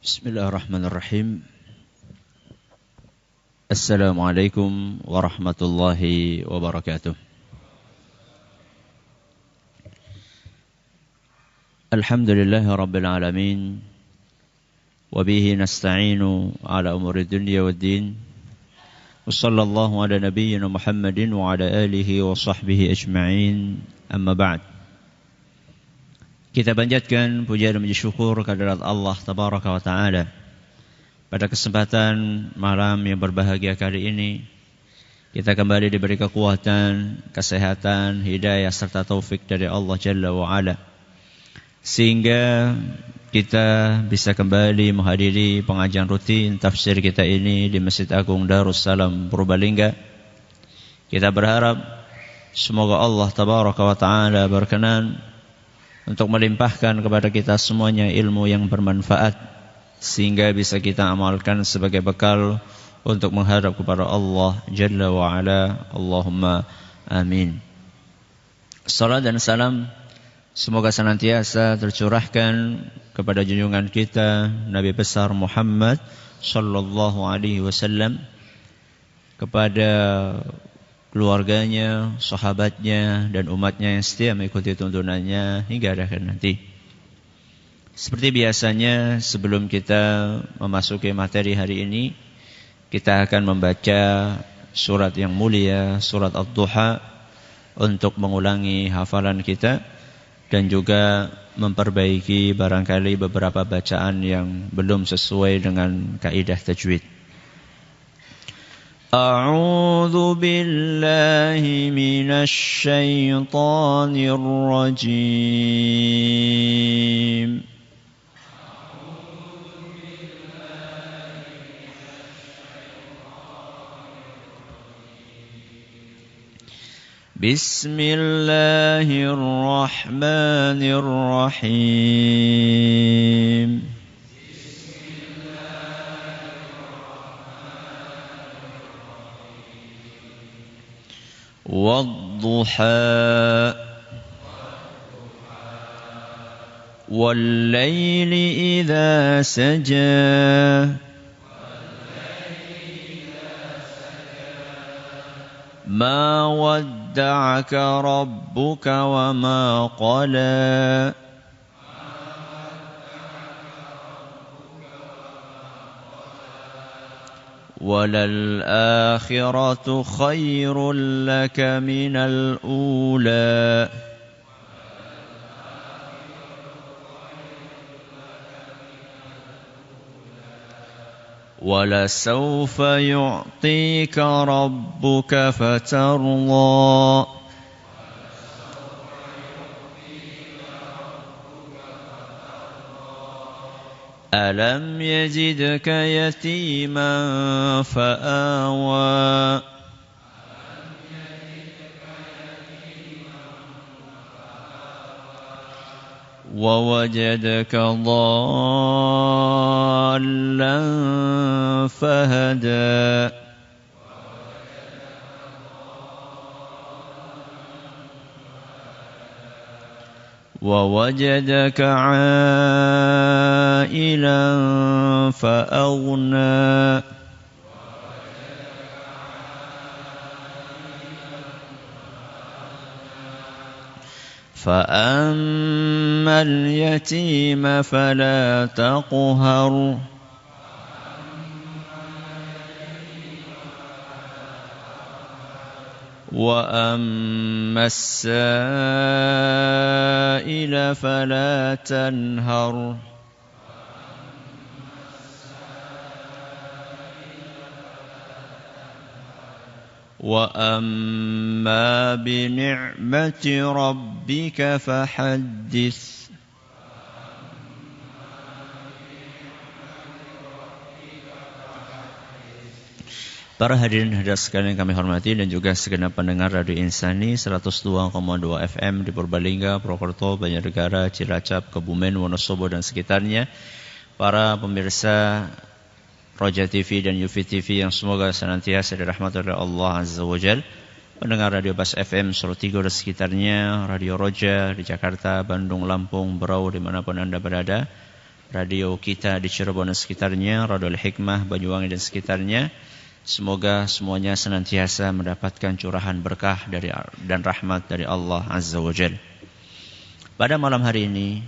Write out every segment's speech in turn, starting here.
Bismillahirrahmanirrahim. Assalamualaikum warahmatullahi wabarakatuh. Alhamdulillahi rabbil alamin. Wabihi nasta'inu ala umuri dunya waddin. Wassallallahu ala nabiyyina Muhammadin wa ala alihi wa sahbihi ajma'in. Amma ba'd. Kita panjatkan puja dan puji syukur kehadirat Allah Tabaraka wa Ta'ala. Pada kesempatan malam yang berbahagia kali ini, kita kembali diberi kekuatan, kesehatan, hidayah serta taufik dari Allah Jalla wa Ala, sehingga kita bisa kembali menghadiri pengajian rutin tafsir kita ini di Masjid Agung Darussalam Purbalingga. Kita berharap semoga Allah Tabaraka wa Ta'ala berkenan untuk melimpahkan kepada kita semuanya ilmu yang bermanfaat, sehingga bisa kita amalkan sebagai bekal untuk menghadap kepada Allah Jalla wa Ala. Allahumma amin. Salam dan salam semoga senantiasa tercurahkan kepada junjungan kita Nabi besar Muhammad sallallahu alaihi wasallam, kepada keluarganya, sahabatnya, dan umatnya yang setia mengikuti tuntunannya hingga akhir nanti. Seperti biasanya, sebelum kita memasuki materi hari ini, kita akan membaca surat yang mulia, surat Ad-Duha, untuk mengulangi hafalan kita dan juga memperbaiki barangkali beberapa bacaan yang belum sesuai dengan kaidah tajwid. A'udzu billahi minasy syaithanir rajim. Bismillahirrahmanirrahim. Wadduha Wallayli idza saja Ma wadda'aka rabbuka wa ma qala وَلَلْآخِرَةُ خَيْرٌ لَكَ مِنَ الْأُولَى وَلَسَوْفَ يُعْطِيكَ رَبُّكَ فَتَرْضَى أَلَمْ يَجِدْكَ يَتِيمًا فَآوَى وَوَجَدَكَ ضَالًّا فَهَدَى وَوَجَدَكَ عَائِلًا فَأَغْنَى فَأَمَّا الْيَتِيمَ فَلَا تَقْهَرْ وَأَمَّا السَّائِلَ فَلَا تَنْهَرْ وَأَمَّا بِنِعْمَةِ رَبِّكَ فَحَدِّثْ. Para hadirin hadirat sekalian yang kami hormati dan juga segenap pendengar Radio Insani 102,2 FM di Purbalingga, Purwokerto, Banjarnegara, Cilacap, Kebumen, Wonosobo dan sekitarnya. Para pemirsa Roja TV dan Yufi TV yang semoga senantiasa dirahmati oleh Allah Azza wa Jalla. Pendengar Radio Bas FM Sorotigo dan sekitarnya, Radio Roja di Jakarta, Bandung, Lampung, Berau, dimanapun Anda berada. radio kita di Cirebon dan sekitarnya, Radio Hikmah, Banyuwangi dan sekitarnya. Semoga semuanya senantiasa mendapatkan curahan berkah dan rahmat dari Allah Azza wa Jalla. Pada malam hari ini,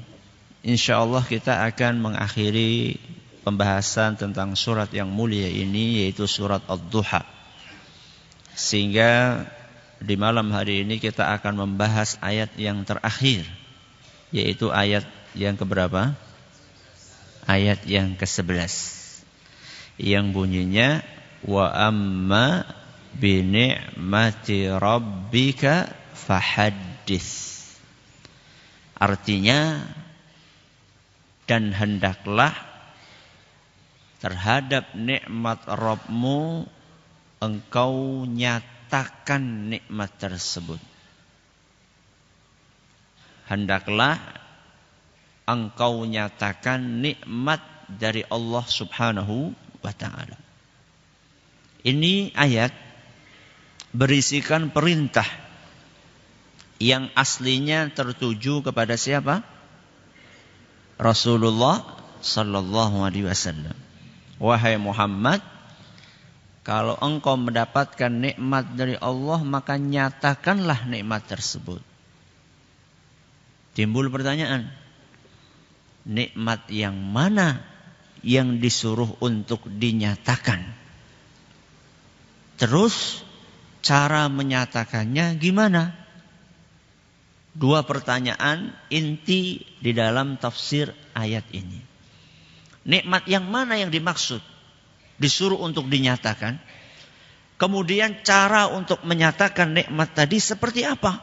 insyaallah kita akan mengakhiri pembahasan tentang surat yang mulia ini, yaitu surat Ad-Duha. Sehingga di malam hari ini kita akan membahas ayat yang terakhir, yaitu ayat yang keberapa? Ayat yang ke-11, yang bunyinya wa amma bi ni'mati rabbika fahaddits. Artinya, dan hendaklah terhadap nikmat Rabbmu engkau nyatakan nikmat tersebut. Hendaklah engkau nyatakan nikmat dari Allah Subhanahu wa ta'ala. Ini ayat berisikan perintah yang aslinya tertuju kepada siapa? Rasulullah sallallahu alaihi wasallam. Wahai Muhammad, kalau engkau mendapatkan nikmat dari Allah, maka nyatakanlah nikmat tersebut. Timbul pertanyaan, nikmat yang mana yang disuruh untuk dinyatakan? Terus cara menyatakannya gimana? Dua pertanyaan inti di dalam tafsir ayat ini. Nikmat yang mana yang dimaksud disuruh untuk dinyatakan? Kemudian cara untuk menyatakan nikmat tadi seperti apa?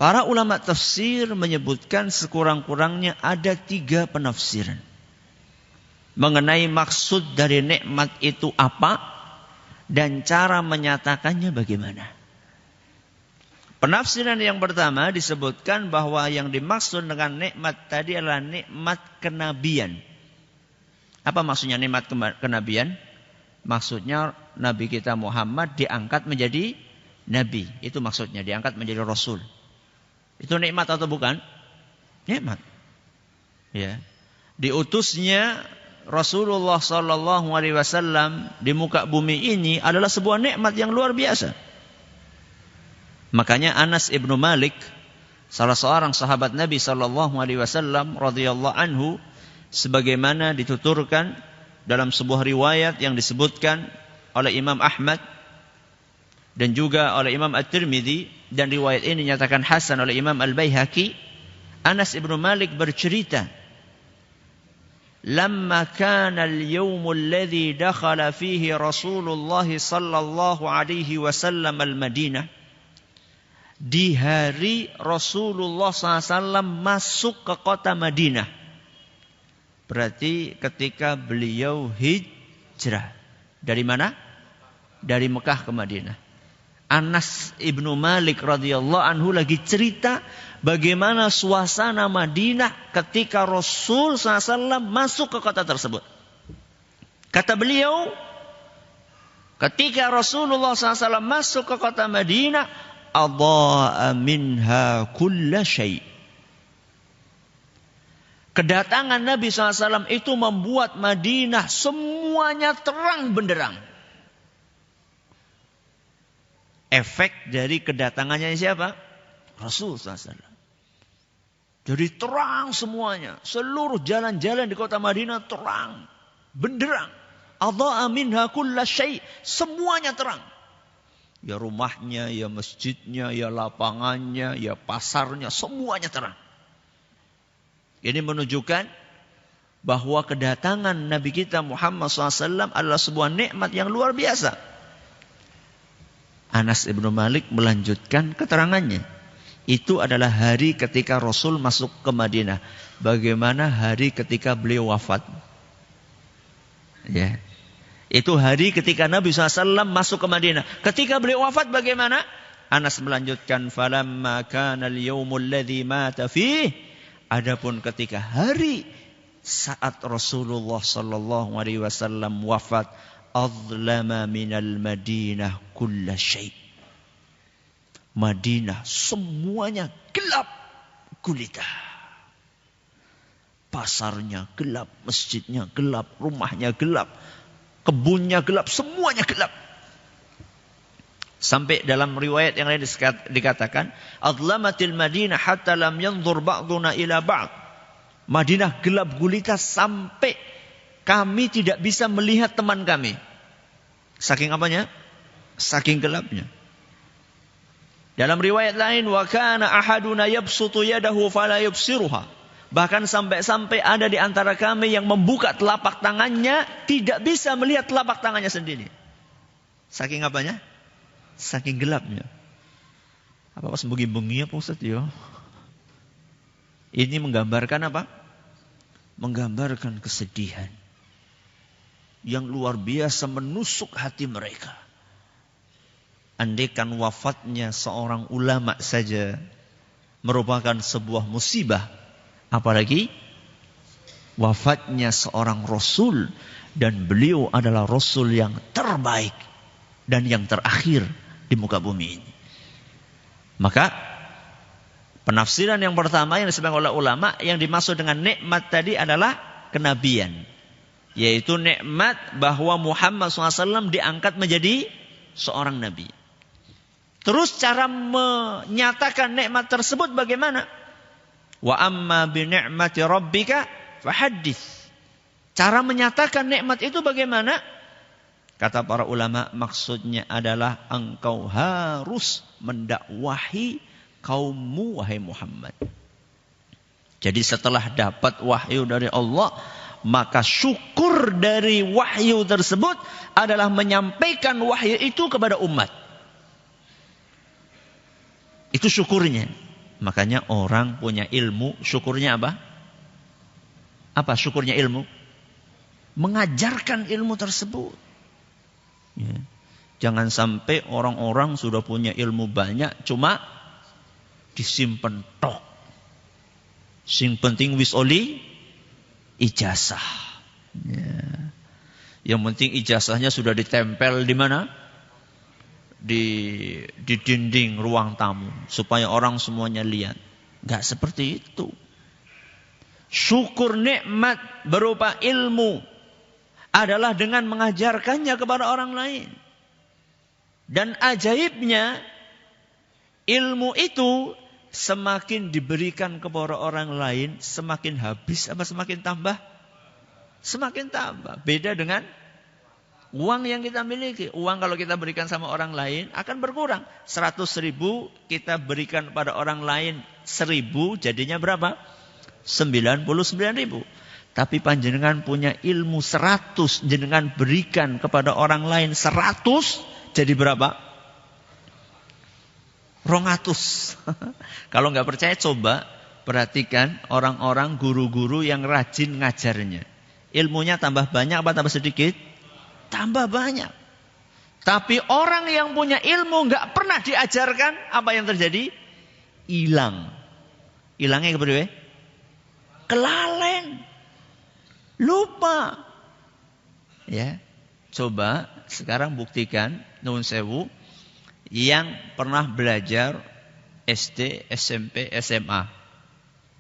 Para ulama tafsir menyebutkan sekurang-kurangnya ada 3 penafsiran mengenai maksud dari nikmat itu apa dan cara menyatakannya bagaimana. Penafsiran yang pertama disebutkan bahwa yang dimaksud dengan nikmat tadi adalah nikmat kenabian. Apa maksudnya nikmat kenabian? Maksudnya Nabi kita Muhammad diangkat menjadi Nabi. Itu maksudnya, diangkat menjadi Rasul. Itu nikmat atau bukan? Nikmat. Ya. Diutusnya Rasulullah sallallahu alaihi wasallam di muka bumi ini adalah sebuah nikmat yang luar biasa. Makanya Anas ibnu Malik, salah seorang sahabat Nabi sallallahu alaihi wasallam radhiyallahu anhu, sebagaimana dituturkan dalam sebuah riwayat yang disebutkan oleh Imam Ahmad dan juga oleh Imam At-Tirmidzi, dan riwayat ini dinyatakan hasan oleh Imam Al-Baihaqi. Anas ibnu Malik bercerita, "Lamma kana al-yawm alladhi dakhala fihi Rasulullah sallallahu alaihi wasallam al-Madinah." Di hari Rasulullah SAW masuk ke kota Madinah. Berarti ketika beliau hijrah. Dari mana? Dari Mekah ke Madinah. Anas ibnu Malik radhiyallahu anhu lagi cerita bagaimana suasana Madinah ketika Rasul SAW masuk ke kota tersebut. Kata beliau, ketika Rasulullah SAW masuk ke kota Madinah, adha'a minha kulla syai'. Kedatangan Nabi SAW itu membuat Madinah semuanya terang benderang. Efek dari kedatangannya siapa? Rasul SAW. Jadi terang semuanya. Seluruh jalan-jalan di kota Madinah terang, benderang. Adha'a minha kulla syai'. Semuanya terang. Ya rumahnya, ya masjidnya, ya lapangannya, ya pasarnya, semuanya terang. Ini menunjukkan bahwa kedatangan Nabi kita Muhammad SAW adalah sebuah nikmat yang luar biasa. Anas ibnu Malik melanjutkan keterangannya. Itu adalah hari ketika Rasul masuk ke Madinah. Bagaimana hari ketika beliau wafat? Ya. Itu hari ketika Nabi SAW masuk ke Madinah. Ketika beliau wafat bagaimana? Anas melanjutkan, falamma kana al-yawmul ladzi mata fih. Adapun ketika hari saat Rasulullah sallallahu alaihi wasallam wafat, adlama minal Madinah kulla syai'. Madinah semuanya gelap gulita. Pasarnya gelap, masjidnya gelap, rumahnya gelap, kebunnya gelap, semuanya gelap. Sampai dalam riwayat yang lain dikatakan, "Adlamatil Madinah hatta lam yanzur ba'duna ila ba'd." Madinah gelap gulita sampai kami tidak bisa melihat teman kami. Saking apanya? Saking gelapnya. Dalam riwayat lain, "Wa kana ahaduna yabsutu yadahu fala yubsiruha." Bahkan sampai-sampai ada di antara kami yang membuka telapak tangannya, tidak bisa melihat telapak tangannya sendiri. Saking apanya? Saking gelapnya. Apa pas bengi-bengi ya Pak Ustaz ya? Ini menggambarkan apa? Menggambarkan kesedihan yang luar biasa menusuk hati mereka. Andaikan wafatnya seorang ulama saja merupakan sebuah musibah, apalagi wafatnya seorang rasul, dan beliau adalah rasul yang terbaik dan yang terakhir di muka bumi ini. Maka penafsiran yang pertama yang disebutkan oleh ulama, yang dimaksud dengan nikmat tadi adalah kenabian, yaitu nikmat bahwa Muhammad SAW diangkat menjadi seorang nabi. Terus cara menyatakan nikmat tersebut bagaimana? Wa amma bi ni'mati rabbika fahaddits. Cara menyatakan nikmat itu bagaimana? Kata para ulama, maksudnya adalah engkau harus mendakwahi kaummu wahai Muhammad. Jadi setelah dapat wahyu dari Allah, maka syukur dari wahyu tersebut adalah menyampaikan wahyu itu kepada umat. Itu syukurnya. Makanya orang punya ilmu, syukurnya apa? Apa syukurnya ilmu? Mengajarkan ilmu tersebut. Ya. Jangan sampai orang-orang sudah punya ilmu banyak, cuma disimpen tok. Sing penting wis oli ijazah. Ya. Yang penting ijazahnya sudah ditempel di mana? Di dinding ruang tamu, supaya orang semuanya lihat. Enggak seperti itu. Syukur nikmat berupa ilmu adalah dengan mengajarkannya kepada orang lain. Dan ajaibnya, ilmu itu semakin diberikan kepada orang lain, semakin habis apa semakin tambah? Semakin tambah. Beda dengan uang yang kita miliki. Uang kalau kita berikan sama orang lain akan berkurang. 100.000 kita berikan pada orang lain 1.000, jadinya berapa? 99.000. Tapi panjenengan punya ilmu 100, jenengan berikan kepada orang lain 100, jadi berapa? 200. Kalau nggak percaya coba perhatikan orang-orang guru-guru yang rajin ngajarnya. Ilmunya tambah banyak apa tambah sedikit? Tambah banyak. Tapi orang yang punya ilmu nggak pernah diajarkan, apa yang terjadi? Hilang. Hilangnya keberapa? Kelalen. Lupa. Ya. Coba sekarang buktikan, nuwun sewu, yang pernah belajar SD, SMP, SMA.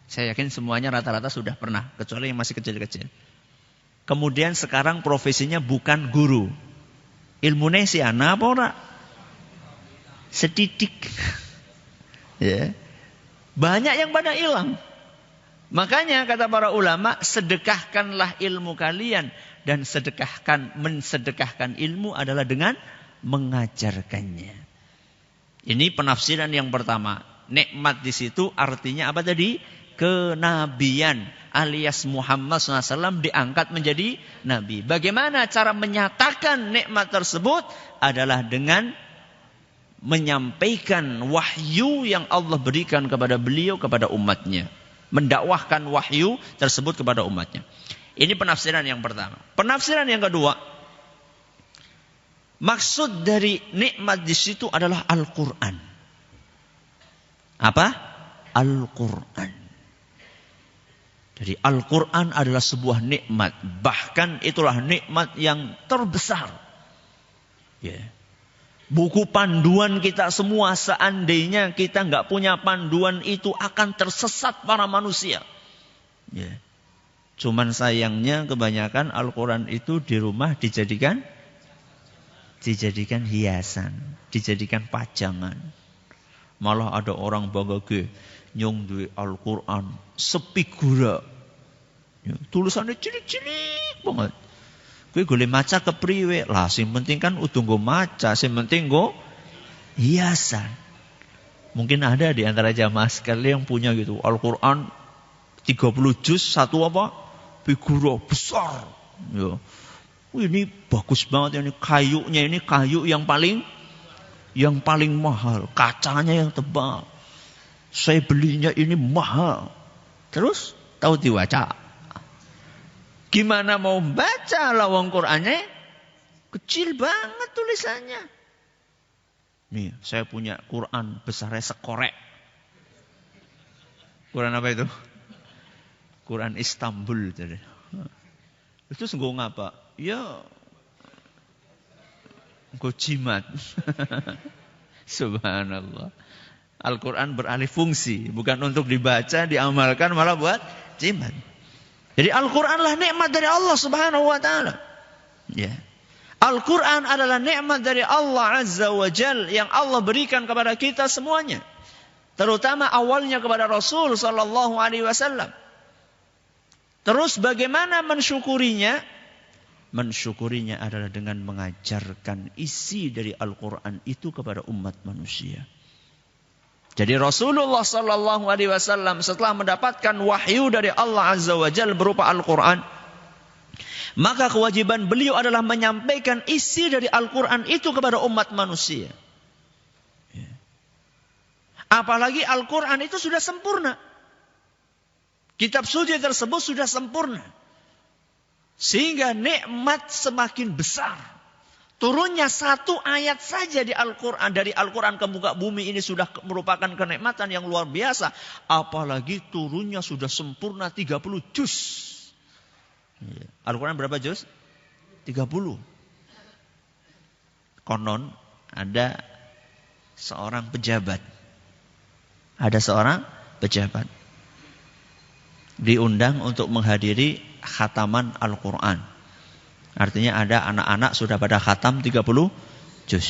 Saya yakin semuanya rata-rata sudah pernah, kecuali yang masih kecil-kecil. Kemudian sekarang profesinya bukan guru. Ilmunya si anak apa ora? Sedidik. Ya. Banyak yang pada hilang. Makanya kata para ulama, sedekahkanlah ilmu kalian. Dan mensedekahkan ilmu adalah dengan mengajarkannya. Ini penafsiran yang pertama. Nikmat di situ artinya apa tadi? Kenabian, alias Muhammad SAW diangkat menjadi nabi. Bagaimana cara menyatakan nikmat tersebut? Adalah dengan menyampaikan wahyu yang Allah berikan kepada beliau, kepada umatnya. Mendakwahkan wahyu tersebut kepada umatnya. Ini penafsiran yang pertama. Penafsiran yang kedua, maksud dari nikmat di situ adalah Al-Quran. Apa? Al-Quran. Jadi Al-Quran adalah sebuah nikmat. Bahkan itulah nikmat yang terbesar. Ya. Buku panduan kita semua, seandainya kita nggak punya panduan itu akan tersesat para manusia. Ya. Cuman sayangnya kebanyakan Al-Quran itu di rumah dijadikan hiasan, dijadikan pajangan. Malah ada orang bangga nyong duwe Al-Quran sepigura. Ya, tulisannya cilik-cilik banget. Kowe golek maca kepriwe? Lah sing penting kan udah nggo maca, sing penting nggo hiasan. Mungkin ada di antara jamaah sekalian yang punya gitu Al-Quran 30 juz satu apa? Figura besar. Ya. Ini bagus banget ini kayunya, ini kayu yang paling mahal, kacanya yang tebal. Saya belinya ini mahal. Terus tahu diwaca. Gimana mau baca lawang Qur'annya? Kecil banget tulisannya. Nih, saya punya Quran besarnya sekorek. Quran apa itu? Quran Istanbul. Itu sungguh ngapa? Ya, engkau jimat. Subhanallah. Al-Quran beralih fungsi. Bukan untuk dibaca, diamalkan, malah buat jimat. Jadi Al-Quranlah nikmat dari Allah subhanahu wa ta'ala. Ya. Al-Quran adalah nikmat dari Allah Azza wa Jal yang Allah berikan kepada kita semuanya. Terutama awalnya kepada Rasul sallallahu alaihi wasallam. Terus bagaimana mensyukurinya? Mensyukurinya adalah dengan mengajarkan isi dari Al-Quran itu kepada umat manusia. Jadi Rasulullah sallallahu alaihi wasallam setelah mendapatkan wahyu dari Allah Azza wa Jalla berupa Al-Quran, maka kewajiban beliau adalah menyampaikan isi dari Al-Quran itu kepada umat manusia. Apalagi Al-Quran itu sudah sempurna. Kitab suci tersebut sudah sempurna. Sehingga nikmat semakin besar. Turunnya satu ayat saja di Al-Quran, dari Al-Quran ke muka bumi ini sudah merupakan kenikmatan yang luar biasa. Apalagi turunnya sudah sempurna 30 juz. Al-Quran berapa juz? 30. Konon ada seorang pejabat. Ada seorang pejabat diundang untuk menghadiri khataman Al-Quran. Artinya ada anak-anak sudah pada khatam 30 juz.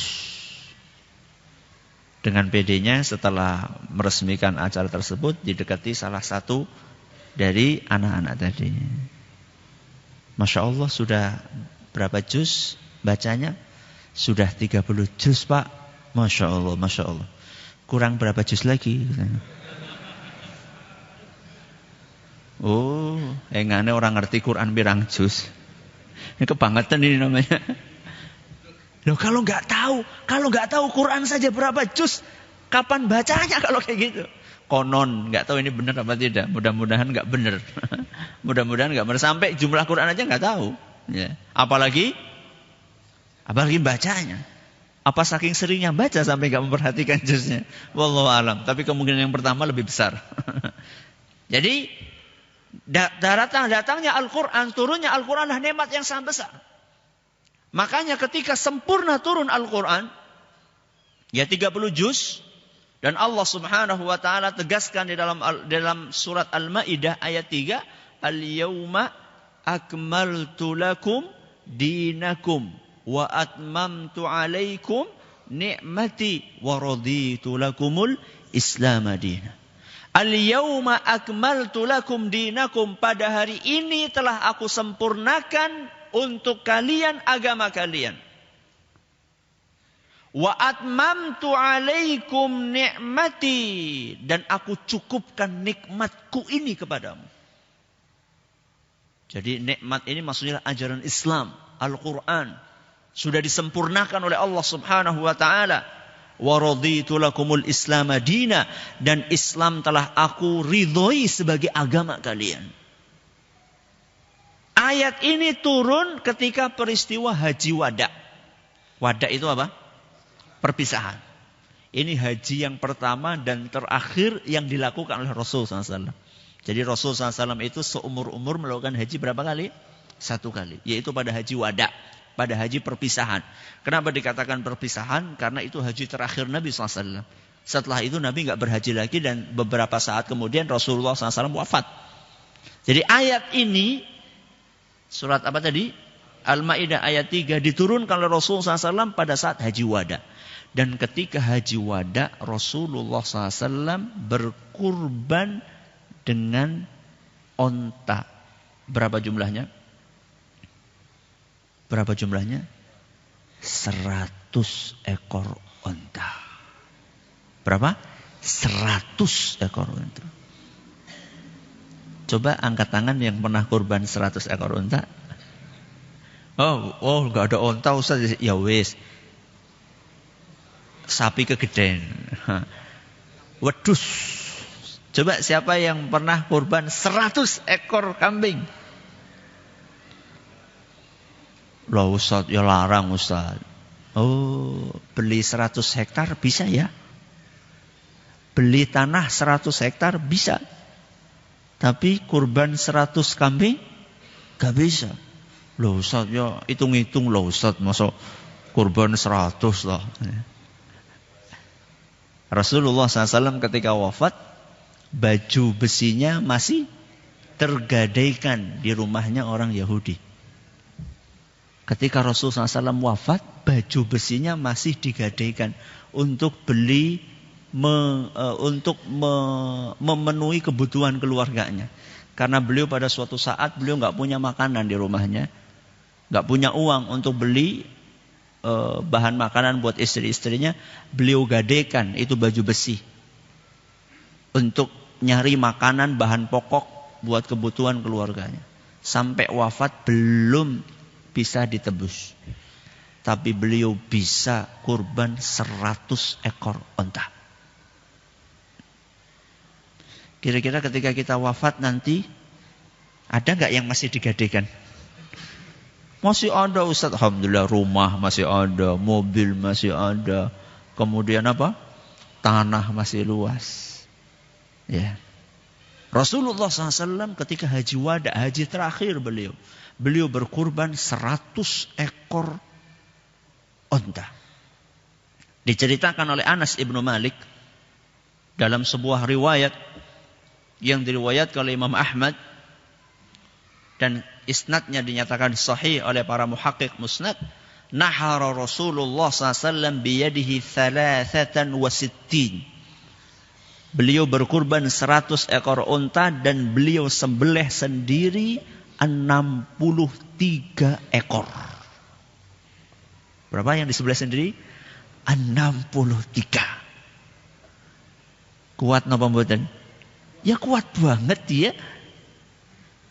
Dengan PD-nya setelah meresmikan acara tersebut didekati salah satu dari anak-anak tadi. Masya Allah sudah berapa juz bacanya? Sudah 30 juz Pak. Masya Allah, Masya Allah. Kurang berapa juz lagi? Oh, engane orang ngerti Quran pirang juz. Ini kebangetan ini namanya. Loh kalau nggak tahu Quran saja berapa juz, kapan bacanya kalau kayak gitu? Konon, nggak tahu ini benar apa tidak. Mudah-mudahan nggak benar. Mudah-mudahan nggak benar. Sampai jumlah Quran aja nggak tahu. Ya. Apalagi bacanya. Apa saking seringnya baca sampai nggak memperhatikan juznya? Wallahu alam. Tapi kemungkinan yang pertama lebih besar. Jadi datangnya Al-Quran, turunnya Al-Quran adalah nikmat yang sangat besar. Makanya ketika sempurna turun Al-Quran, ya 30 juz, dan Allah subhanahu wa ta'ala tegaskan di dalam surat Al-Ma'idah ayat 3, Al-yawma akmaltu lakum dinakum wa atmamtu alaikum ni'mati wa raditu lakumul Islam madinah. Al-yawma akmaltu lakum dinakum, pada hari ini telah aku sempurnakan untuk kalian agama kalian. Wa atmamtu alaikum ni'mati, dan aku cukupkan nikmatku ini kepadamu. Jadi nikmat ini maksudnya ajaran Islam, Al-Quran. Sudah disempurnakan oleh Allah subhanahu wa ta'ala. Wa raditu lakumul Islam madina, dan Islam telah aku ridhoi sebagai agama kalian. Ayat ini turun ketika peristiwa Haji Wada. Wada itu apa? Perpisahan. Ini haji yang pertama dan terakhir yang dilakukan oleh Rasul SAW. Jadi Rasul SAW itu seumur-umur melakukan haji berapa kali? 1 kali. Yaitu pada Haji Wada. Pada haji perpisahan. Kenapa dikatakan perpisahan? Karena itu haji terakhir Nabi SAW. Setelah itu Nabi nggak berhaji lagi, dan beberapa saat kemudian Rasulullah SAW wafat. Jadi ayat ini, surat apa tadi? Al-Ma'idah ayat 3 diturunkan oleh Rasulullah SAW pada saat haji wada. Dan ketika haji wada, Rasulullah SAW berkurban dengan onta. Berapa jumlahnya? 100 ekor onta. Berapa? 100 ekor onta. Coba angkat tangan yang pernah kurban 100 ekor onta. Oh, enggak ada onta Ustaz. Ya wis. Sapi kegeden. Wedus. Coba siapa yang pernah kurban 100 ekor kambing? Loh Ustaz, ya larang Ustaz. Oh, beli 100 hektar bisa ya? Beli tanah 100 hektar bisa. Tapi kurban 100 kambing gak bisa. Loh Ustaz, ya hitung-hitung loh Ustaz, masa kurban 100 lah. Rasulullah SAW ketika wafat, baju besinya masih tergadaikan di rumahnya orang Yahudi. Ketika Rasulullah SAW wafat, baju besinya masih digadaikan untuk memenuhi kebutuhan keluarganya. Karena beliau pada suatu saat beliau nggak punya makanan di rumahnya, nggak punya uang untuk beli bahan makanan buat istri-istrinya, beliau gadaikan itu baju besi untuk nyari makanan bahan pokok buat kebutuhan keluarganya. Sampai wafat belum bisa ditebus. Tapi beliau bisa kurban 100 ekor onta. Kira-kira ketika kita wafat nanti, ada nggak yang masih digadaikan? Masih ada Ustaz. Alhamdulillah, rumah masih ada, mobil masih ada. Kemudian apa? Tanah masih luas. Ya. Rasulullah SAW ketika haji wada, haji terakhir beliau berkurban 100 ekor onta. Diceritakan oleh Anas ibnu Malik dalam sebuah riwayat yang diriwayatkan oleh Imam Ahmad dan isnadnya dinyatakan sahih oleh para muhaqqiq musnad. Nahara Rasulullah SAW biyadihi 63. Beliau berkurban 100 ekor unta dan beliau sembelih sendiri 63 ekor. Berapa yang disembelih sendiri? 63. Kuat napa mboten? Ya kuat banget dia.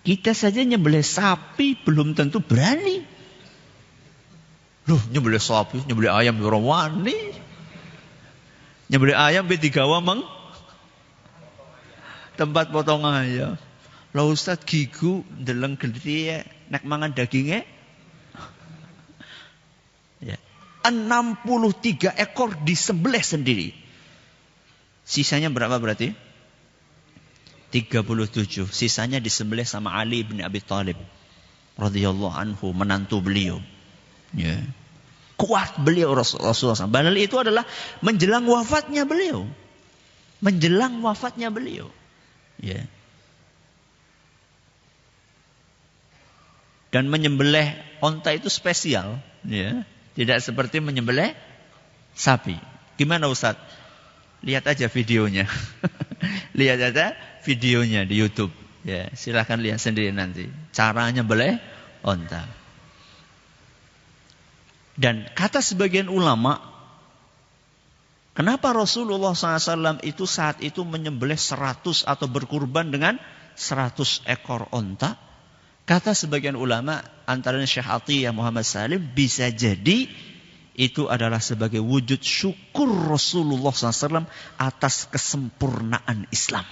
Kita saja nyembelih sapi belum tentu berani. Loh, nyembelih sapi, nyembelih ayam ora wani. Nyembelih ayam be digawa meng tempat potong ayam. Lah Ustaz gigu ndeleng glethe nek mangan daginge. Ya. 63 ekor disembelih sendiri. Sisanya berapa berarti? 37. Sisanya disembelih sama Ali bin Abi Thalib radhiyallahu anhu, menantu beliau. Ya. Kuat beliau Rasulullah SAW. Padahal itu adalah menjelang wafatnya beliau. Menjelang wafatnya beliau. Ya. Dan menyembelih onta itu spesial. Ya. Tidak seperti menyembelih sapi. Gimana Ustaz? Lihat aja videonya. Lihat aja videonya di YouTube. Ya, silahkan lihat sendiri nanti. Caranya nyembelih onta. Dan kata sebagian ulama, kenapa Rasulullah SAW itu saat itu menyembelih 100 atau berkurban dengan 100 ekor onta? Kata sebagian ulama, antaranya Syekh Atiyah Muhammad Salim, bisa jadi itu adalah sebagai wujud syukur Rasulullah SAW atas kesempurnaan Islam.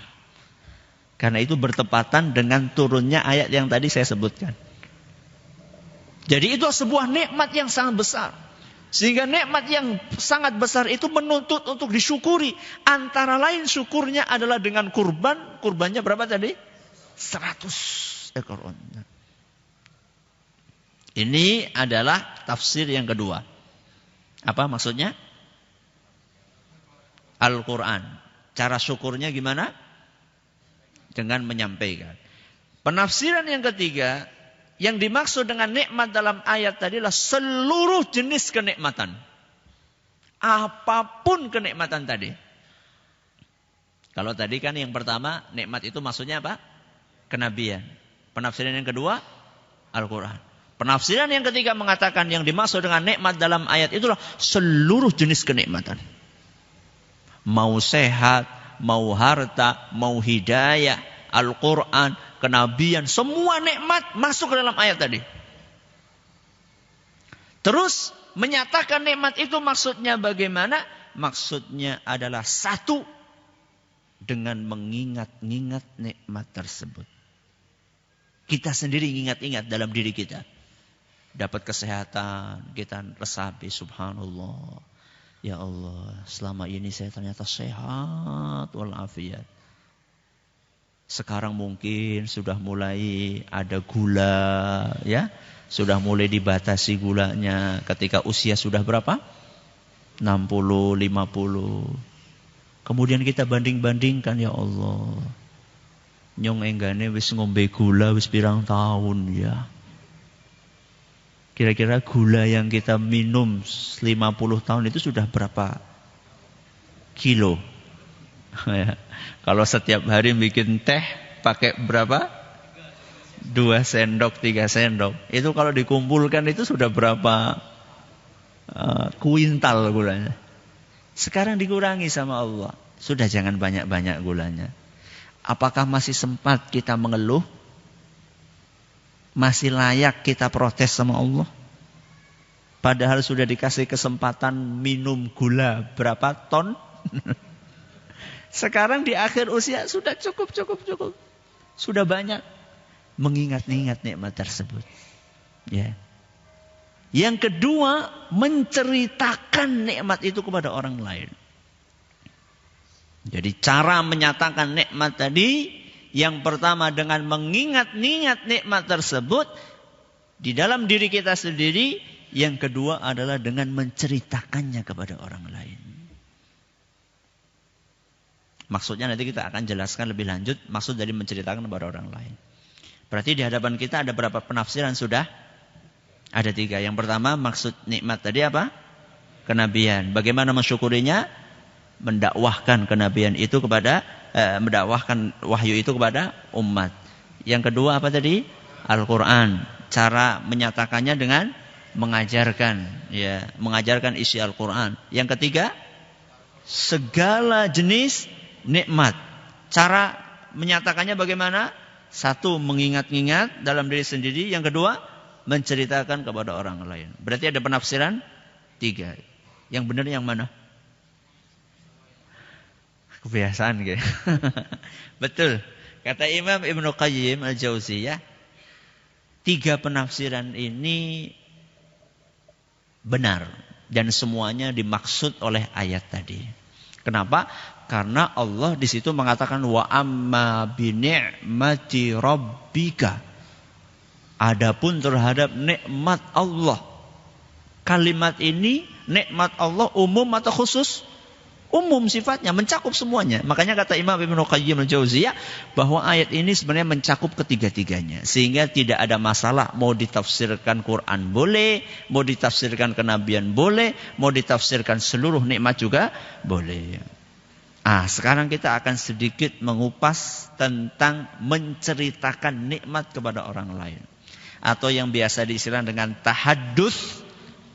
Karena itu bertepatan dengan turunnya ayat yang tadi saya sebutkan. Jadi itu sebuah nikmat yang sangat besar. Sehingga nikmat yang sangat besar itu menuntut untuk disyukuri. Antara lain syukurnya adalah dengan kurban. Kurbannya berapa tadi? 100 ekor onta. Ini adalah tafsir yang kedua. Apa maksudnya? Al-Quran. Cara syukurnya gimana? Dengan menyampaikan. Penafsiran yang ketiga, yang dimaksud dengan nikmat dalam ayat tadi adalah seluruh jenis kenikmatan. Apapun kenikmatan tadi. Kalau tadi kan yang pertama, nikmat itu maksudnya apa? Kenabian. Penafsiran yang kedua, Al-Quran. Penafsiran yang ketiga mengatakan yang dimaksud dengan nikmat dalam ayat itulah seluruh jenis kenikmatan. Mau sehat, mau harta, mau hidayah, Al-Quran, kenabian, semua nikmat masuk ke dalam ayat tadi. Terus menyatakan nikmat itu maksudnya bagaimana? Maksudnya adalah satu, dengan mengingat-ingat nikmat tersebut. Kita sendiri ingat-ingat dalam diri kita. Dapat kesehatan, kita resapi, subhanallah. Ya Allah, selama ini saya ternyata sehat walafiat. Sekarang mungkin sudah mulai ada gula, ya. Sudah mulai dibatasi gulanya ketika usia sudah berapa? 60, 50. Kemudian kita banding-bandingkan, ya Allah. Nyong enggane wis ngombe gula wis pirang tahun ya. Kira-kira gula yang kita minum 50 tahun itu sudah berapa kilo? Kalau setiap hari bikin teh pakai berapa? 2 sendok, 3 sendok. Itu kalau dikumpulkan itu sudah berapa kuintal gulanya. Sekarang dikurangi sama Allah. Sudah jangan banyak-banyak gulanya. Apakah masih sempat kita mengeluh? Masih layak kita protes sama Allah? Padahal sudah dikasih kesempatan minum gula berapa ton? Sekarang di akhir usia sudah cukup. Sudah banyak mengingat-ingat nikmat tersebut. Ya. Yang kedua, menceritakan nikmat itu kepada orang lain. Jadi cara menyatakan nikmat tadi, yang pertama dengan mengingat-ingat nikmat tersebut di dalam diri kita sendiri. Yang kedua adalah dengan menceritakannya kepada orang lain. Maksudnya nanti kita akan jelaskan lebih lanjut maksud dari menceritakan kepada orang lain. Berarti di hadapan kita ada berapa penafsiran sudah? Ada 3. Yang pertama maksud nikmat tadi apa? Kenabian. Bagaimana mensyukurinya? Mendakwahkan kenabian itu kepada mendakwahkan wahyu itu kepada umat. Yang kedua apa tadi? Al-Quran. Cara menyatakannya dengan mengajarkan, ya, mengajarkan isi Al-Quran. Yang ketiga, segala jenis nikmat. Cara menyatakannya bagaimana? Satu, mengingat-ingat dalam diri sendiri. Yang kedua, menceritakan kepada orang lain. Berarti ada penafsiran 3. Yang benar yang mana? Kebiasaan gitu. Betul. Kata Imam Ibnu Qayyim Al-Jauziyah, 3 penafsiran ini benar. Dan semuanya dimaksud oleh ayat tadi. Kenapa? Karena Allah di situ mengatakan wa amma bi ni'mati rabbika. Adapun terhadap nikmat Allah. Kalimat ini nikmat Allah umum atau khusus? Umum sifatnya, mencakup semuanya. Makanya kata Imam Ibnu Qayyim Al-Jauziyah bahwa ayat ini sebenarnya mencakup ketiga-tiganya. Sehingga tidak ada masalah mau ditafsirkan Quran boleh, mau ditafsirkan kenabian boleh, mau ditafsirkan seluruh nikmat juga boleh. Sekarang kita akan sedikit mengupas tentang menceritakan nikmat kepada orang lain. Atau yang biasa diistilahkan dengan tahadduts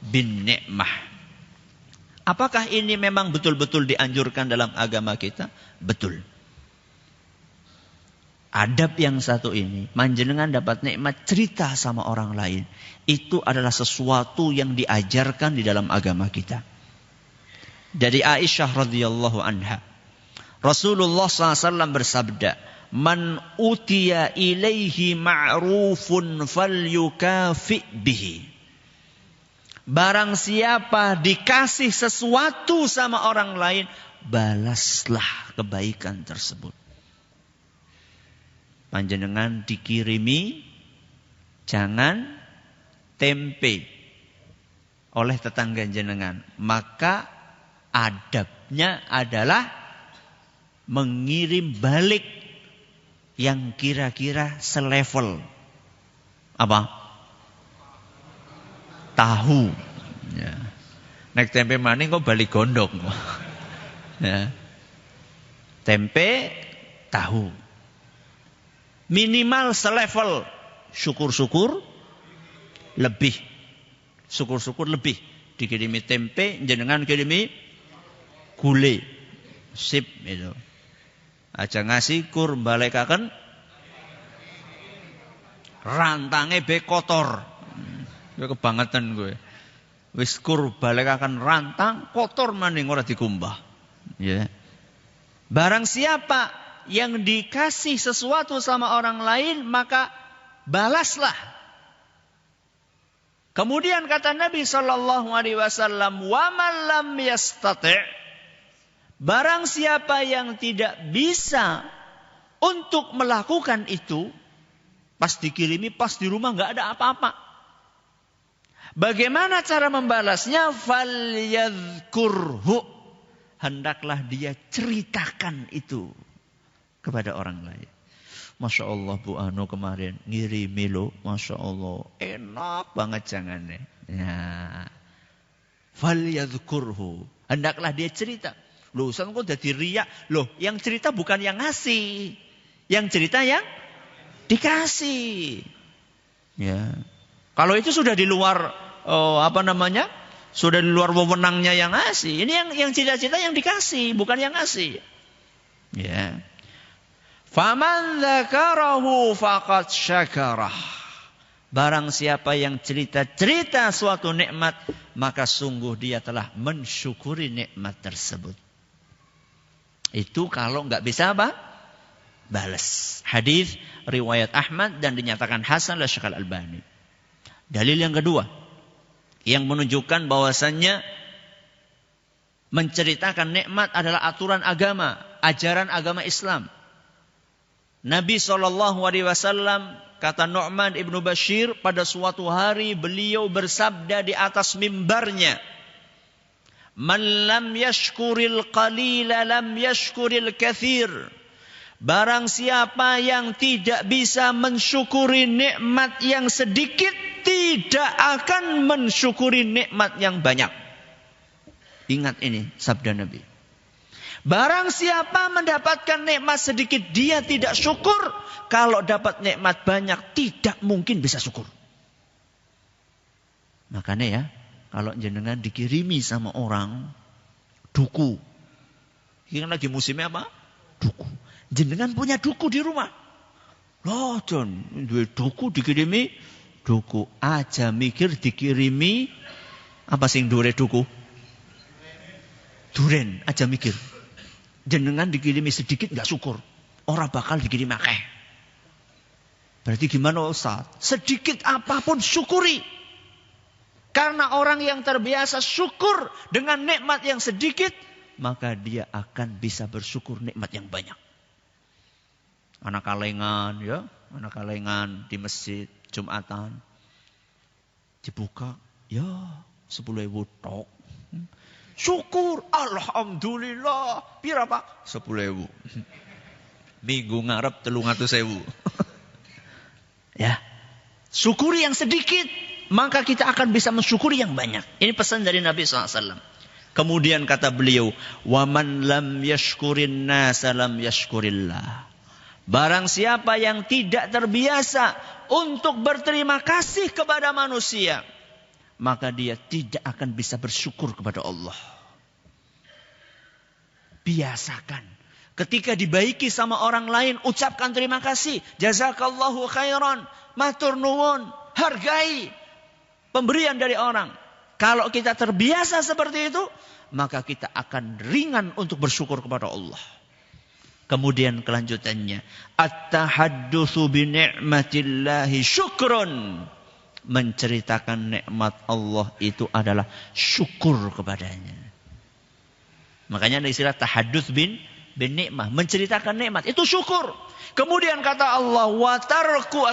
bin ni'mah. Apakah ini memang betul-betul dianjurkan dalam agama kita? Betul. Adab yang satu ini, panjenengan dapat nikmat cerita sama orang lain. Itu adalah sesuatu yang diajarkan di dalam agama kita. Dari Aisyah radhiyallahu anha, Rasulullah SAW bersabda, "Man utiya ilaihi ma'rufun falyukafi bihi." Barang siapa dikasih sesuatu sama orang lain, balaslah kebaikan tersebut. Panjenengan dikirimi jangan tempe oleh tetangga jenengan, maka adabnya adalah mengirim balik yang kira-kira selevel. Apa? Tahu. Ya. Nek tempe maning kok balik gondok. Ya. Tempe, tahu. Minimal selevel. Syukur-syukur lebih. Syukur-syukur lebih. Dikirimi tempe, jenengan kirimi gule. Sip itu. Aja ngasih kur balekaken rantange be kotor. Ya kebangetan gue. Wis kur balekaken rantang kotor maning ora dikumbah. Ya. Barang siapa yang dikasih sesuatu sama orang lain, maka balaslah. Kemudian kata Nabi SAW, wa man lam yastati', barang siapa yang tidak bisa untuk melakukan itu, pas dikirimi, pas di rumah nggak ada apa-apa. Bagaimana cara membalasnya? Falyadhkurhu, hendaklah dia ceritakan itu kepada orang lain. Masya Allah Bu Anu kemarin ngirimi lo, Masya Allah enak banget jangannya. Ya. Falyadhkurhu, hendaklah dia cerita. Loh, saya kok jadi riak. Loh, yang cerita bukan yang ngasih, yang cerita yang dikasih. Ya. Kalau itu sudah di luar sudah di luar wewenangnya yang ngasih. Ini yang cerita-cerita yang dikasih, bukan yang ngasih. Ya. Faman dzakarahu faqad syakarah. Barang siapa yang cerita-cerita suatu nikmat, maka sungguh dia telah mensyukuri nikmat tersebut. Itu kalau enggak bisa apa? Balas. Hadis riwayat Ahmad dan dinyatakan hasan oleh Syekh Al-Albani. Dalil yang kedua yang menunjukkan bahwasannya menceritakan nikmat adalah aturan agama, ajaran agama Islam. Nabi SAW, kata Nu'man ibnu Bashir, pada suatu hari beliau bersabda di atas mimbarnya, man lam yashkuril qalila lam yashkuril kathir. Barang siapa yang tidak bisa mensyukuri nikmat yang sedikit, tidak akan mensyukuri nikmat yang banyak. Ingat ini sabda Nabi. Barang siapa mendapatkan nikmat sedikit, dia tidak syukur. Kalau dapat nikmat banyak, tidak mungkin bisa syukur. Makanya ya, kalau jenengan dikirimi sama orang duku. Ini kan lagi musimnya apa? Duku. Jenengan punya duku di rumah. Loh, John, duku dikirimi duku. Aja mikir dikirimi apa sing dure duku? Duren, aja mikir. Jenengan dikirimi sedikit enggak syukur. Orang bakal dikirim akeh. Berarti gimana Ustaz? Sedikit apapun syukuri. Karena orang yang terbiasa syukur dengan nikmat yang sedikit, maka dia akan bisa bersyukur nikmat yang banyak. Anak kalengan ya, anak kalengan di masjid Jumatan dibuka, ya 10.000 tok. Syukur, alhamdulillah. Pira Pak? 10.000. Minggu ngarep 300.000. Ya, syukuri yang sedikit, maka kita akan bisa mensyukuri yang banyak. Ini pesan dari Nabi SAW. Kemudian kata beliau, waman lam yashkurin nasa lam yashkurillah. Barang siapa yang tidak terbiasa untuk berterima kasih kepada manusia, maka dia tidak akan bisa bersyukur kepada Allah. Biasakan. Ketika dibaiki sama orang lain, ucapkan terima kasih. Jazakallahu khairan. Matur nuwun. Hargai pemberian dari orang. Kalau kita terbiasa seperti itu, maka kita akan ringan untuk bersyukur kepada Allah. Kemudian kelanjutannya, at-tahaddutsu bi ni'matillahi syukrun. Menceritakan nikmat Allah itu adalah syukur kepadanya. Makanya ada istilah tahadduts bin nikmah, menceritakan nikmat itu syukur. Kemudian kata Allah,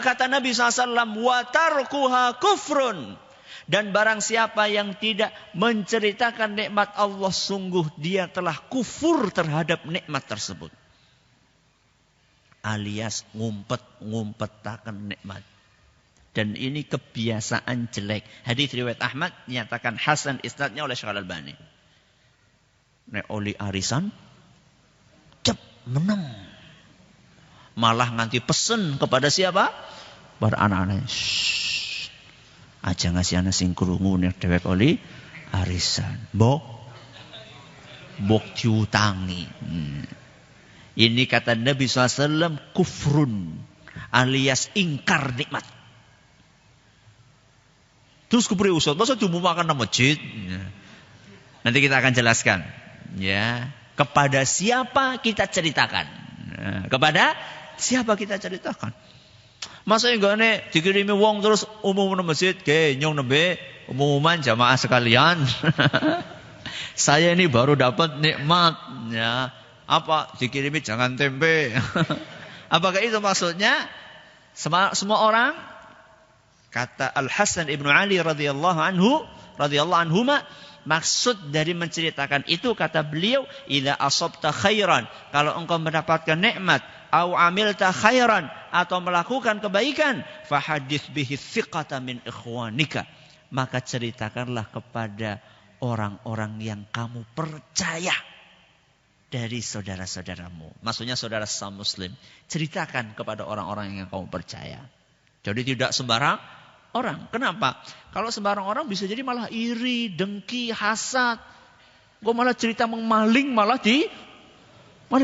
kata Nabi SAW, wa tarkuha kufrun. Dan barang siapa yang tidak menceritakan nikmat Allah, sungguh dia telah kufur terhadap nikmat tersebut. alias ngumpet-ngumpetaken nikmat. Dan ini kebiasaan jelek. Hadis riwayat Ahmad dinyatakan hasan isnadnya oleh Syekh Al-Albani. Nek oli arisan cep menang. Malah nganti pesen kepada siapa? Pada anak-anaknya. Aja ngasih anak sing krungu nek dhewek oli arisan. Mbok diutangi. Ini kata Nabi SAW kufrun alias ingkar nikmat. Terus kupri usut, masa cuma makan di masjid? Nanti kita akan jelaskan. Ya, kepada siapa kita ceritakan? Kepada siapa kita ceritakan? Masa enggak nih dikirimi wong terus umum di masjid, ke nyong nembe umuman jamaah sekalian. Saya ini baru dapat nikmat, ya. Apa dikirimi jangan tempe? Apakah itu maksudnya? Semua orang, kata Al Hasan ibnu Ali radhiyallahu anhuma, maksud dari menceritakan itu kata beliau, idza asabta khairan, kalau engkau mendapatkan nikmat, au amilta khairan, atau melakukan kebaikan, fahadits bihi thiqata min ikhwanika, maka ceritakanlah kepada orang-orang yang kamu percaya dari saudara-saudaramu. Maksudnya saudara sesama muslim. Ceritakan kepada orang-orang yang kamu percaya. Jadi tidak sembarang orang. Kenapa? Kalau sembarang orang bisa jadi malah iri, dengki, hasad. Gue malah cerita memaling, malah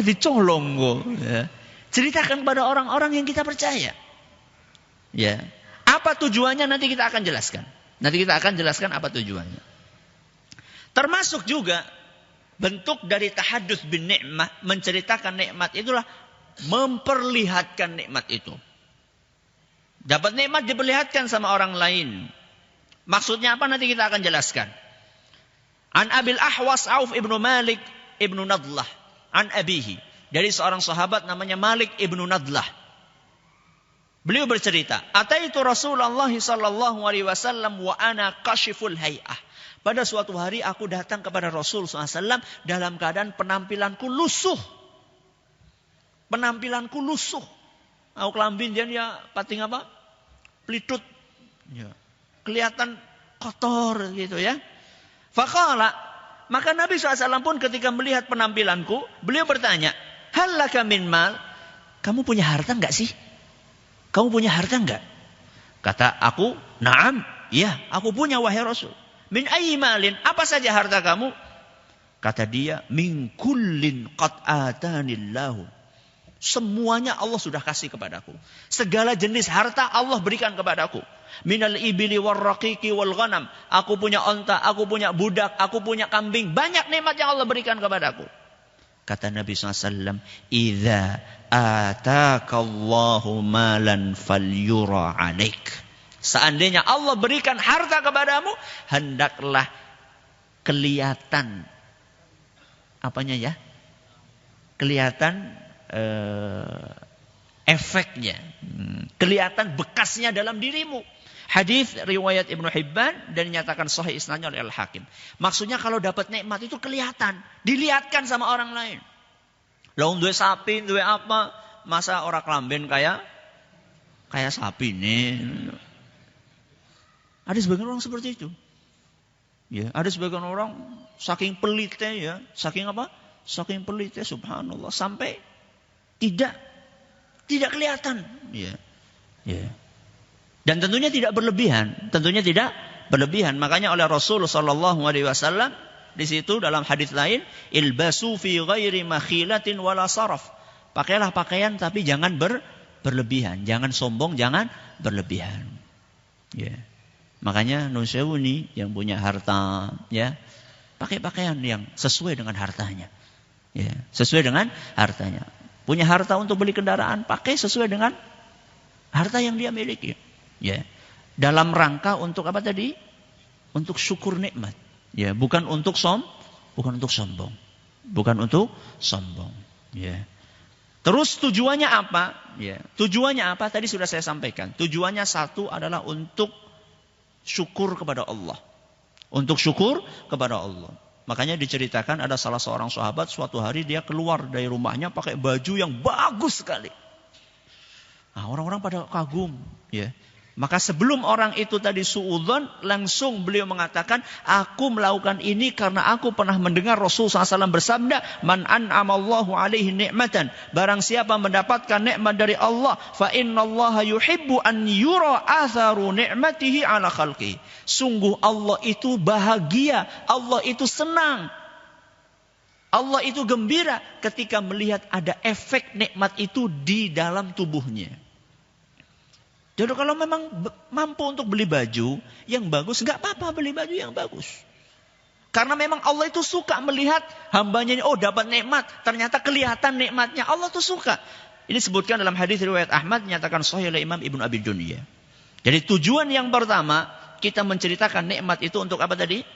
dicolong gue. Ya. Ceritakan kepada orang-orang yang kita percaya. Ya. Apa tujuannya nanti kita akan jelaskan. Nanti kita akan jelaskan apa tujuannya. Termasuk juga bentuk dari tahadduts bin nikmah, menceritakan nikmat itulah memperlihatkan nikmat itu. Dapat nikmat diperlihatkan sama orang lain. Maksudnya apa nanti kita akan jelaskan. An Abil Ahwas Auf ibnu Malik ibnu Nadlah an abihi, dari seorang sahabat namanya Malik ibnu Nadlah. Beliau bercerita, ataitu Rasulullah sallallahu alaihi wasallam wa ana kashiful hay'ah. Pada suatu hari aku datang kepada Rasul SAW dalam keadaan penampilanku lusuh. Penampilanku lusuh. Aku kelambin dia pating apa? Pelitut. Ya. Kelihatan kotor gitu ya. Faqala, maka Nabi SAW pun ketika melihat penampilanku, beliau bertanya, hal laka min mal? Kamu punya harta enggak sih? Kamu punya harta enggak? Kata aku, na'am. Ya, aku punya wahai Rasul. Min ayyi malin, apa saja harta kamu? Kata dia, min kullin qad atanillahu. Semuanya Allah sudah kasih kepadaku. Segala jenis harta Allah berikan kepadaku. Minal ibili warraqiqi wal ghanam. Aku punya onta, aku punya budak, aku punya kambing. Banyak nikmat yang Allah berikan kepadaku. Kata Nabi SAW, idza atakallahu malan falyura alaik. Seandainya Allah berikan harta kepadamu, hendaklah kelihatan apanya ya? Kelihatan efeknya. Kelihatan bekasnya dalam dirimu. Hadis riwayat Ibnu Hibban dan dinyatakan sahih isnadnya oleh Al-Hakim. Maksudnya kalau dapat nikmat itu kelihatan, dilihatkan sama orang lain. Lah duwe sapi, duwe apa? Masa orang kelamben kayak sapi nih. Ada sebagian orang seperti itu. Ya, ada sebagian orang saking pelitnya ya, saking apa? Saking pelitnya subhanallah sampai tidak kelihatan, ya. Ya. Dan tentunya tidak berlebihan, Makanya oleh Rasul sallallahu alaihi wasallam di situ dalam hadis lain, ilbasu fi ghairi makhilatin wala saraf. Pakailah pakaian tapi jangan berlebihan, jangan sombong, jangan berlebihan. Ya. Makanya nun sewu nih yang punya harta ya, pakai pakaian yang sesuai dengan hartanya. Ya, sesuai dengan hartanya. Punya harta untuk beli kendaraan, pakai sesuai dengan harta yang dia miliki. Ya. Dalam rangka untuk apa tadi? Untuk syukur nikmat. Ya, bukan untuk sombong. Bukan untuk sombong. Ya. Terus tujuannya apa? Ya. Tujuannya apa? Tadi sudah saya sampaikan. Tujuannya satu adalah untuk syukur kepada Allah. Untuk syukur kepada Allah. Makanya diceritakan ada salah seorang sahabat suatu hari dia keluar dari rumahnya pakai baju yang bagus sekali. Nah, orang-orang pada kagum, ya. Maka sebelum orang itu tadi suudzon, langsung beliau mengatakan, aku melakukan ini karena aku pernah mendengar Rasulullah SAW bersabda, man an'amallahu alaihi ni'matan, barang siapa mendapatkan nikmat dari Allah, fa innallaha yuhibbu an yura atharu ni'matihi ala khalqi. Sungguh Allah itu bahagia, Allah itu senang, Allah itu gembira ketika melihat ada efek nikmat itu di dalam tubuhnya. Jadi kalau memang mampu untuk beli baju yang bagus, enggak apa-apa beli baju yang bagus. Karena memang Allah itu suka melihat hambanya ini, oh dapat nikmat, ternyata kelihatan nikmatnya. Allah tuh suka. Ini disebutkan dalam hadis riwayat Ahmad, nyatakan sahih oleh Imam Ibnu Abi Dunya. Jadi tujuan yang pertama, kita menceritakan nikmat itu untuk apa tadi?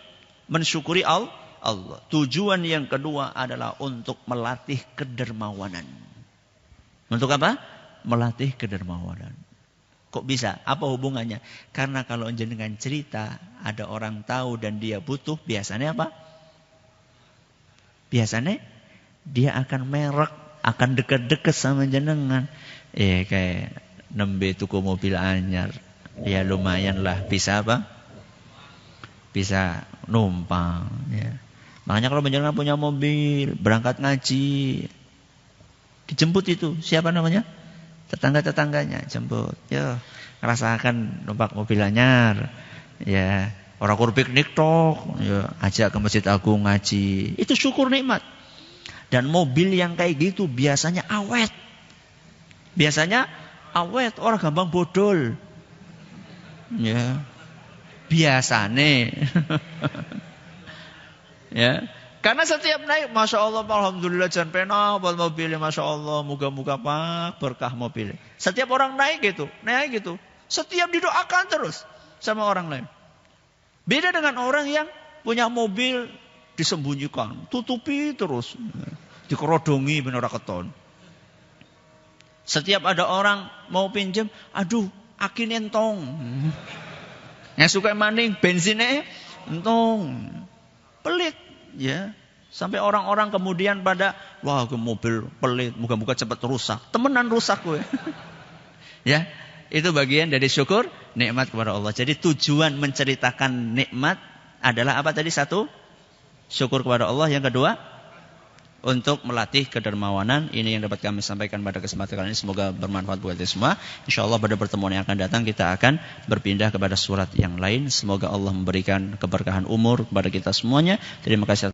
Mensyukuri Allah. Tujuan yang kedua adalah untuk melatih kedermawanan. Untuk apa? Melatih kedermawanan. Kok bisa? Apa hubungannya? Karena kalau jenengan cerita, ada orang tahu dan dia butuh, biasanya apa? Biasanya dia akan merek, akan dekat-dekat sama jenengan. Kayak nembe tuku mobil anyar. Ya lumayan lah, bisa apa? Bisa numpang. Ya. Makanya kalau jenengan punya mobil, berangkat ngaji, dijemput itu, siapa namanya? Tetangga-tetangganya jemput. Yo, rasakan numpak mobil anyar. Ya, orang kur piknik tok. Ya, ajak ke Masjid Agung ngaji. Itu syukur nikmat. Dan mobil yang kayak gitu biasanya awet. Biasanya awet, orang gampang bodol. Ya. Biasane. Ya. Karena setiap naik, Masya Allah, Alhamdulillah, jangan pena buat mobilnya, Masya Allah, moga-moga pak berkah mobilnya. Setiap orang naik gitu. Setiap didoakan terus sama orang lain. Beda dengan orang yang punya mobil disembunyikan, tutupi terus, dikerodongi benar keton. Setiap ada orang mau pinjam, aduh, akin entong. Yang suka maning, bensinnya entong. Pelit. Ya, sampai orang-orang kemudian pada, wah ke mobil pelit, moga-moga cepat rusak. Temenan rusak gue. Ya, itu bagian dari syukur nikmat kepada Allah. Jadi tujuan menceritakan nikmat adalah apa tadi? Satu, syukur kepada Allah. Yang kedua, untuk melatih kedermawanan. Ini yang dapat kami sampaikan pada kesempatan kali ini. Semoga bermanfaat buat kita semua. InsyaAllah pada pertemuan yang akan datang kita akan berpindah kepada surat yang lain. Semoga Allah memberikan keberkahan umur kepada kita semuanya. Terima kasih.